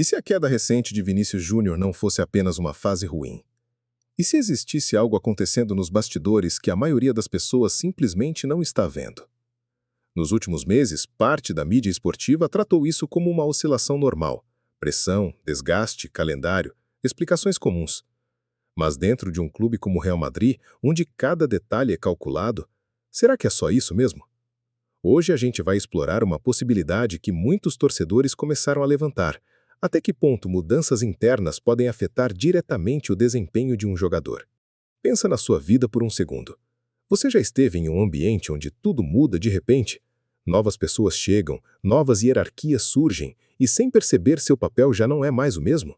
E se a queda recente de Vinícius Júnior não fosse apenas uma fase ruim? E se existisse algo acontecendo nos bastidores que a maioria das pessoas simplesmente não está vendo? Nos últimos meses, parte da mídia esportiva tratou isso como uma oscilação normal. Pressão, desgaste, calendário, explicações comuns. Mas dentro de um clube como o Real Madrid, onde cada detalhe é calculado, será que é só isso mesmo? Hoje a gente vai explorar uma possibilidade que muitos torcedores começaram a levantar. Até que ponto mudanças internas podem afetar diretamente o desempenho de um jogador? Pensa na sua vida por um segundo. Você já esteve em um ambiente onde tudo muda de repente? Novas pessoas chegam, novas hierarquias surgem, e sem perceber seu papel já não é mais o mesmo?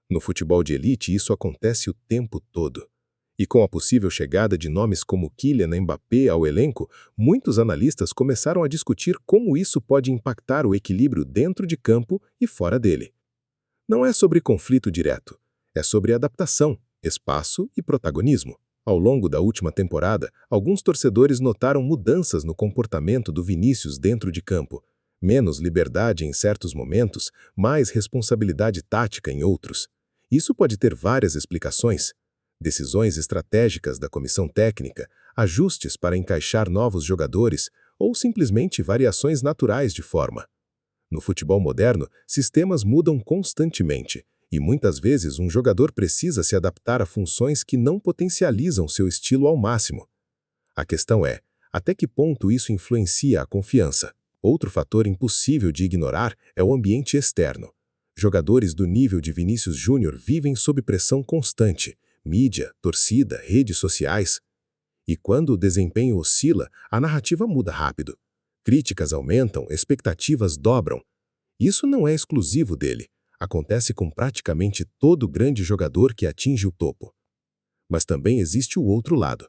No futebol de elite isso acontece o tempo todo. E com a possível chegada de nomes como Kylian Mbappé ao elenco, muitos analistas começaram a discutir como isso pode impactar o equilíbrio dentro de campo e fora dele. Não é sobre conflito direto, é sobre adaptação, espaço e protagonismo. Ao longo da última temporada, alguns torcedores notaram mudanças no comportamento do Vinícius dentro de campo. Menos liberdade em certos momentos, mais responsabilidade tática em outros. Isso pode ter várias explicações. Decisões estratégicas da comissão técnica, ajustes para encaixar novos jogadores ou simplesmente variações naturais de forma. No futebol moderno, sistemas mudam constantemente e muitas vezes um jogador precisa se adaptar a funções que não potencializam seu estilo ao máximo. A questão é, até que ponto isso influencia a confiança? Outro fator impossível de ignorar é o ambiente externo. Jogadores do nível de Vinícius Júnior vivem sob pressão constante, mídia, torcida, redes sociais. E quando o desempenho oscila, a narrativa muda rápido. Críticas aumentam, expectativas dobram. Isso não é exclusivo dele. Acontece com praticamente todo grande jogador que atinge o topo. Mas também existe o outro lado.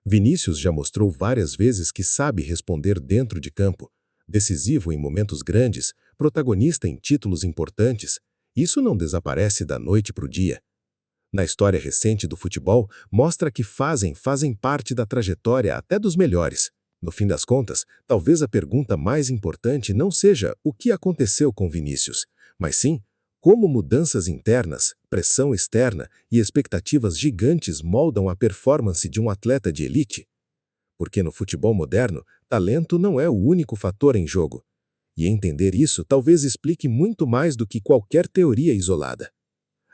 Vinícius já mostrou várias vezes que sabe responder dentro de campo, decisivo em momentos grandes, protagonista em títulos importantes. Isso não desaparece da noite para o dia. Na história recente do futebol, mostra que fazem parte da trajetória até dos melhores. No fim das contas, talvez a pergunta mais importante não seja o que aconteceu com Vinícius, mas sim como mudanças internas, pressão externa e expectativas gigantes moldam a performance de um atleta de elite. Porque no futebol moderno, talento não é o único fator em jogo. E entender isso talvez explique muito mais do que qualquer teoria isolada.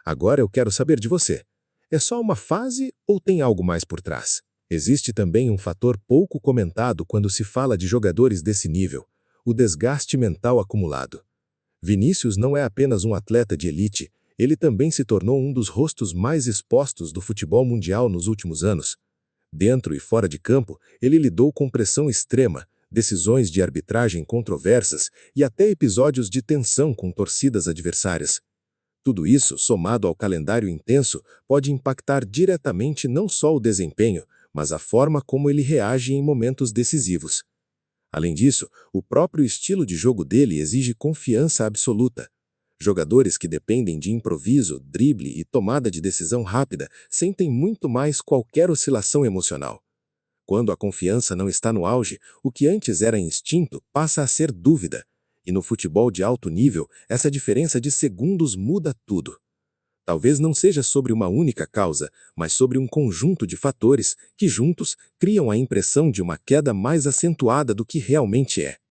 Agora eu quero saber de você. É só uma fase ou tem algo mais por trás? Existe também um fator pouco comentado quando se fala de jogadores desse nível, o desgaste mental acumulado. Vinícius não é apenas um atleta de elite, ele também se tornou um dos rostos mais expostos do futebol mundial nos últimos anos. Dentro e fora de campo, ele lidou com pressão extrema, decisões de arbitragem controversas e até episódios de tensão com torcidas adversárias. Tudo isso, somado ao calendário intenso, pode impactar diretamente não só o desempenho, mas a forma como ele reage em momentos decisivos. Além disso, o próprio estilo de jogo dele exige confiança absoluta. Jogadores que dependem de improviso, drible e tomada de decisão rápida sentem muito mais qualquer oscilação emocional. Quando a confiança não está no auge, o que antes era instinto passa a ser dúvida. E no futebol de alto nível, essa diferença de segundos muda tudo. Talvez não seja sobre uma única causa, mas sobre um conjunto de fatores que juntos criam a impressão de uma queda mais acentuada do que realmente é.